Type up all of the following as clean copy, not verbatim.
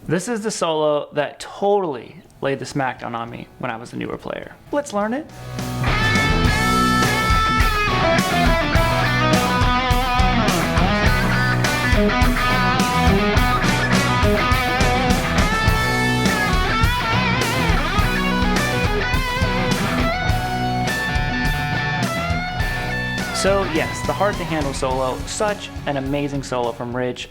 This is the solo that totally laid the smackdown on me when I was a newer player. Let's learn it. So yes, the Hard to Handle solo, such an amazing solo from Rich.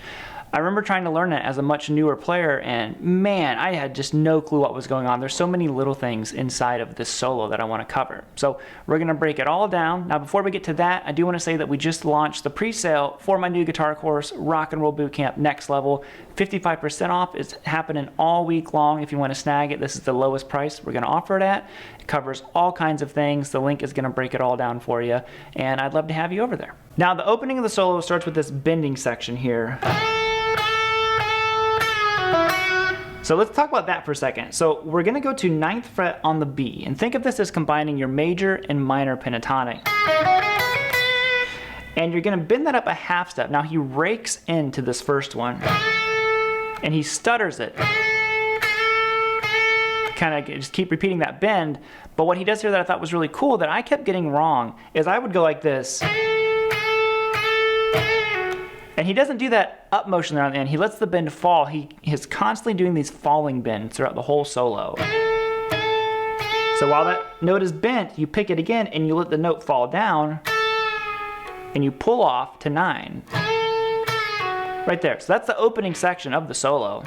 I remember trying to learn it as a much newer player, and man, I had just no clue what was going on. There's so many little things inside of this solo that I want to cover. So we're going to break it all down. Now before we get to that, I do want to say that we just launched the pre-sale for my new guitar course, Rock and Roll Bootcamp Next Level. 55% off is happening all week long. If you want to snag it, this is the lowest price we're going to offer it at. It covers all kinds of things. The link is going to break it all down for you, and I'd love to have you over there. Now the opening of the solo starts with this bending section here. So let's talk about that for a second. So we're gonna go to 9th fret on the B, and think of this as combining your major and minor pentatonic. And you're gonna bend that up a half step. Now he rakes into this first one, and he stutters it. Kind of just keep repeating that bend, but what he does here that I thought was really cool that I kept getting wrong is I would go like this. And he doesn't do that up motion there on the end. He lets the bend fall. He is constantly doing these falling bends throughout the whole solo. So while that note is bent, you pick it again and you let the note fall down and you pull off to 9. Right there. So that's the opening section of the solo.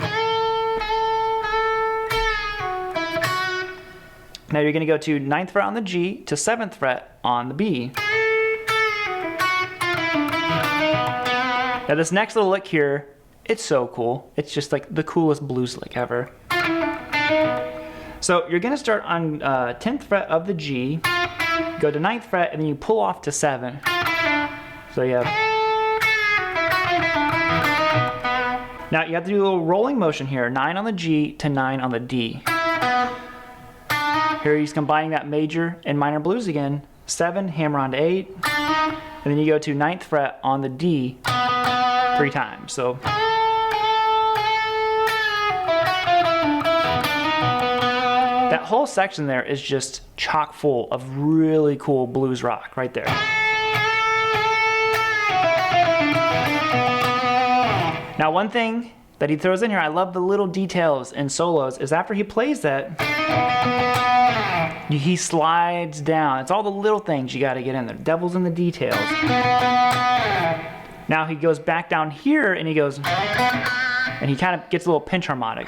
Now you're going to go to 9th fret on the G to 7th fret on the B. Now this next little lick here, it's so cool. It's just like the coolest blues lick ever. So you're gonna start on 10th fret of the G, go to 9th fret, and then you pull off to 7. So you have... Now you have to do a little rolling motion here, 9 on the G to 9 on the D. Here he's combining that major and minor blues again, 7, hammer on to 8, and then you go to 9th fret on the D, 3 times. So that whole section there is just chock full of really cool blues rock right there. Now one thing that he throws in here, I love the little details in solos, is after he plays that, he slides down. It's all the little things you got to get in there. Devil's in the details. Now he goes back down here and he goes, and he kind of gets a little pinch harmonic.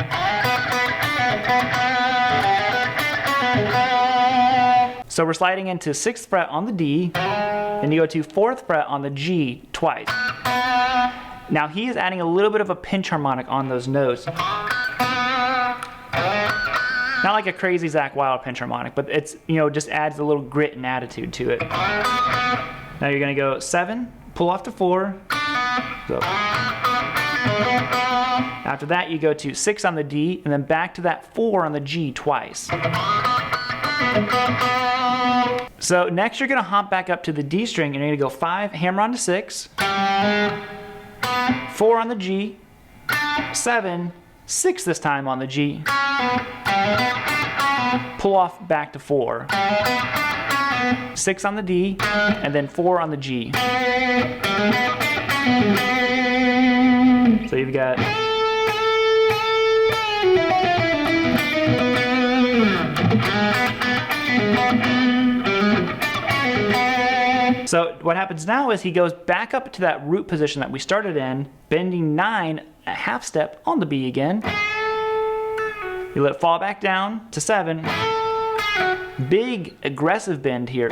So we're sliding into 6th fret on the D, and you go to 4th fret on the G twice. Now he is adding a little bit of a pinch harmonic on those notes. Not like a crazy Zakk Wylde pinch harmonic, but it's, you know, just adds a little grit and attitude to it. Now you're gonna go 7, pull off to 4. So after that you go to 6 on the D and then back to that 4 on the G twice. So next you're gonna hop back up to the D string and you're gonna go 5, hammer on to 6, 4 on the G, 7, 6 this time on the G, pull off back to 4, 6 on the D, and then 4 on the G. So you've got... So what happens now is he goes back up to that root position that we started in, bending 9 a half step on the B again. You let it fall back down to 7. Big aggressive bend here.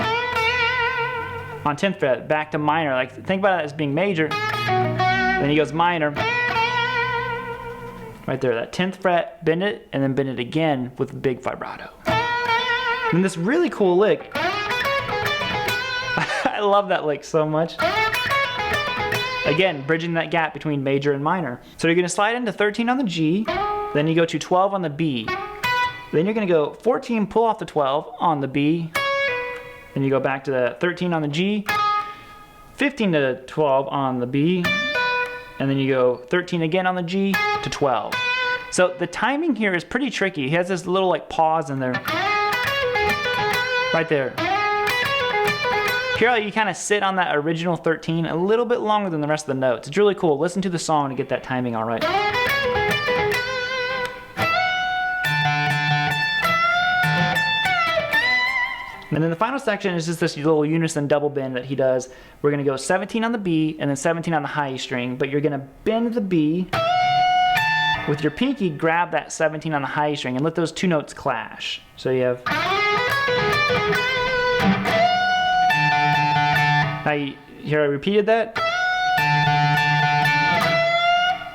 On 10th fret, back to minor. Like, think about it as being major. Then he goes minor. Right there, that 10th fret, bend it, and then bend it again with a big vibrato. And this really cool lick. I love that lick so much. Again, bridging that gap between major and minor. So you're gonna slide into 13 on the G, then you go to 12 on the B. Then you're gonna go 14, pull off the 12 on the B. Then you go back to the 13 on the G, 15 to 12 on the B, and then you go 13 again on the G to 12. So the timing here is pretty tricky. He has this little like pause in there. Right there. Here you kind of sit on that original 13 a little bit longer than the rest of the notes. It's really cool. Listen to the song to get that timing all right. And then the final section is just this little unison double bend that he does. We're gonna go 17 on the B and then 17 on the high E string, but you're gonna bend the B with your pinky, grab that 17 on the high E string and let those two notes clash. So you have. Now you hear I repeated that?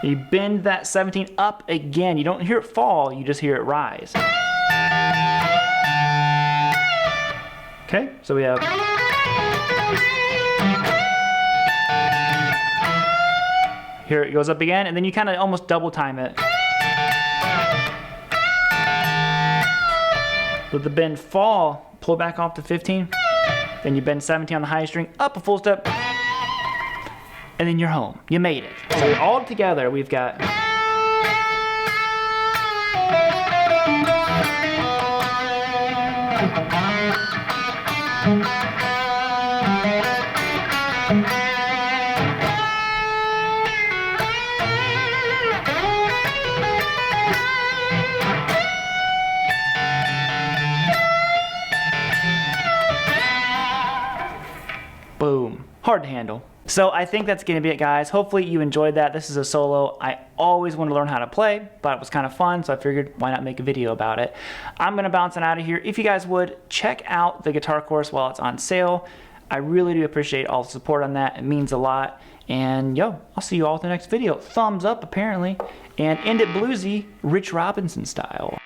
You bend that 17 up again. You don't hear it fall, you just hear it rise. Okay, so we have. Here it goes up again, and then you kind of almost double time it. Let the bend fall, pull back off to 15. Then you bend 17 on the high string, up a full step, and then you're home. You made it. So all together, we've got. Boom. Hard to handle. So I think that's going to be it, guys. Hopefully you enjoyed that. This is a solo I always want to learn how to play, but it was kind of fun, so I figured why not make a video about it. I'm going to bounce it out of here. If you guys would, check out the guitar course while it's on sale. I really do appreciate all the support on that. It means a lot. And yo, I'll see you all in the next video. Thumbs up, apparently. And end it bluesy, Rich Robinson style.